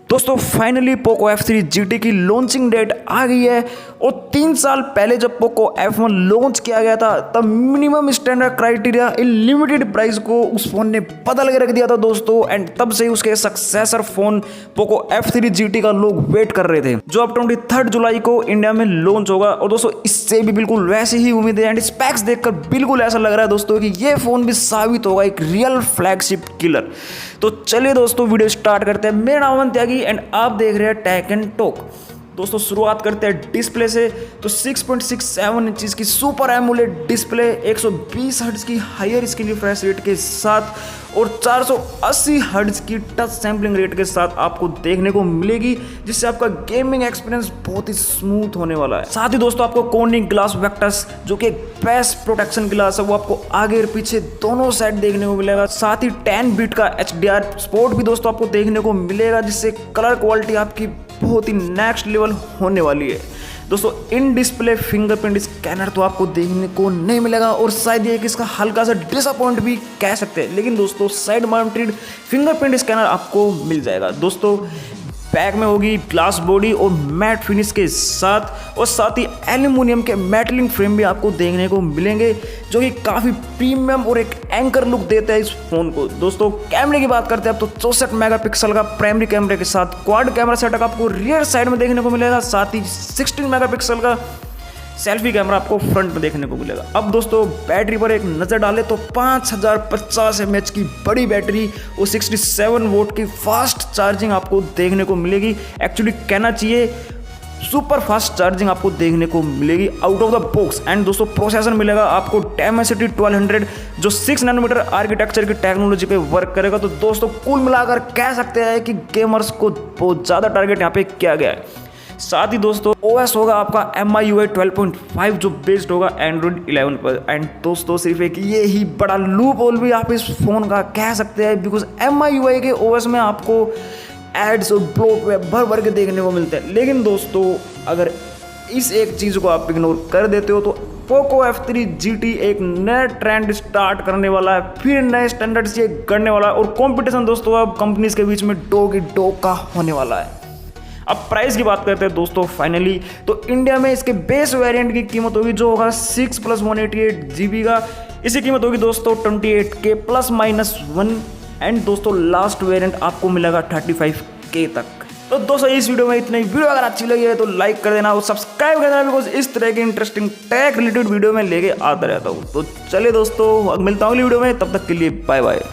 दोस्तों finally Poco F3 GT की launching date आ गई है और 3 साल पहले जब पोको F1 लॉन्च किया गया था तब minimum standard criteria in limited price को उस फोन ने बदल के रख दिया था दोस्तों। एंड तब से उसके successor phone Poco F3 GT का लोग वेट कर रहे थे जो अब 23 जुलाई को इंडिया में लॉन्च होगा। और दोस्तों इससे भी बिल्कुल वैसी ही उम्मीद है एंड स्पेक्स देखकर बिल्कुल ऐसा लग रहा है दोस्तों कि ये फोन भी साबित होगा एक रियल फ्लैगशिप किलर। तो चलिए दोस्तों वीडियो स्टार्ट करते हैं। मेरा नाम अमन त्यागी एंड आप देख रहे हैं टेक एंड टॉक। दोस्तों शुरुआत करते हैं डिस्प्ले से। तो 6.67 इंचेस की सुपर एमोलेड डिस्प्ले 120 हर्ट्ज की हायर स्क्रीन रिफ्रेश रेट के साथ और 480 हर्ट्ज की टच सैम्पलिंग रेट के साथ आपको देखने को मिलेगी, जिससे आपका गेमिंग एक्सपीरियंस बहुत ही स्मूथ होने वाला है। साथ ही दोस्तों आपको कॉर्निंग ग्लास वेक्टर्स जो कि बेस्ट प्रोटेक्शन ग्लास है वो आपको आगे और पीछे दोनों साइड देखने को मिलेगा। साथ ही 10 बिट का HDR सपोर्ट भी दोस्तों आपको देखने को मिलेगा, जिससे कलर क्वालिटी आपकी बहुत ही नेक्स्ट लेवल होने वाली है। दोस्तों इन डिस्प्ले फिंगरप्रिंट स्कैनर तो आपको देखने को नहीं मिलेगा और शायद ये कि इसका हल्का सा डिसअपॉइंट भी कह सकते हैं, लेकिन दोस्तों साइड माउंटेड फिंगरप्रिंट स्कैनर आपको मिल जाएगा। दोस्तों बैक में होगी ग्लास बॉडी और मैट फिनिश के साथ, और साथ ही एल्यूमिनियम के मेटलिंग फ्रेम भी आपको देखने को मिलेंगे जो कि काफ़ी प्रीमियम और एक एंकर लुक देता है इस फोन को। दोस्तों कैमरे की बात करते हैं अब तो 64 मेगापिक्सल का प्राइमरी कैमरे के साथ क्वाड कैमरा सेटअप आपको रियर साइड में देखने को मिलेगा। साथ ही 16 मेगापिक्सल का सेल्फी कैमरा आपको फ्रंट में देखने को मिलेगा। अब दोस्तों बैटरी पर एक नज़र डालें तो 5050 mAh की बड़ी बैटरी और 67 वोट की फास्ट चार्जिंग आपको देखने को मिलेगी। एक्चुअली कहना चाहिए सुपर फास्ट चार्जिंग आपको देखने को मिलेगी out of the box. And दोस्तों प्रोसेसर मिलेगा आपको Dimensity 1200 जो 6 नैनोमीटर आर्किटेक्चर की टेक्नोलॉजी पे वर्क करेगा। तो दोस्तों कुल मिलाकर कह सकते हैं कि गेमर्स को बहुत ज़्यादा टारगेट यहाँ पे किया गया है। साथ ही दोस्तों OS होगा आपका MIUI 12.5 जो बेस्ड होगा Android 11 पर। एंड दोस्तों सिर्फ एक ये ही बड़ा लूप होल भी आप इस फोन का कह सकते हैं, बिकॉज MIUI के OS में आपको एड्स और ब्लॉटवेयर भर भर के देखने को मिलते हैं। लेकिन दोस्तों अगर इस एक चीज़ को आप इग्नोर कर देते हो तो पोको F3 GT एक नया ट्रेंड स्टार्ट करने वाला है, फिर नए स्टैंडर्ड से करने वाला है और कंपटीशन दोस्तों अब कंपनीज के बीच में डॉग ई डॉग का होने वाला है। अब प्राइस की बात करते हैं दोस्तों फाइनली, तो इंडिया में इसके बेस वेरिएंट की कीमत होगी जो होगा 6 + 128 GB का। इसकी कीमत होगी दोस्तों 28K ±1। एंड दोस्तों लास्ट वेरिएंट आपको मिलेगा 35K तक। तो दोस्तों इस वीडियो में इतनी। वीडियो अगर अच्छी लगी है तो लाइक कर देना और सब्सक्राइब कर देना, बिकॉज इस तरह की इंटरेस्टिंग टेक रिलेटेड वीडियो में लेके आता रहता हूँ। तो चलिए दोस्तों मिलता हूँ अगली वीडियो में, तब तक के लिए बाय बाय।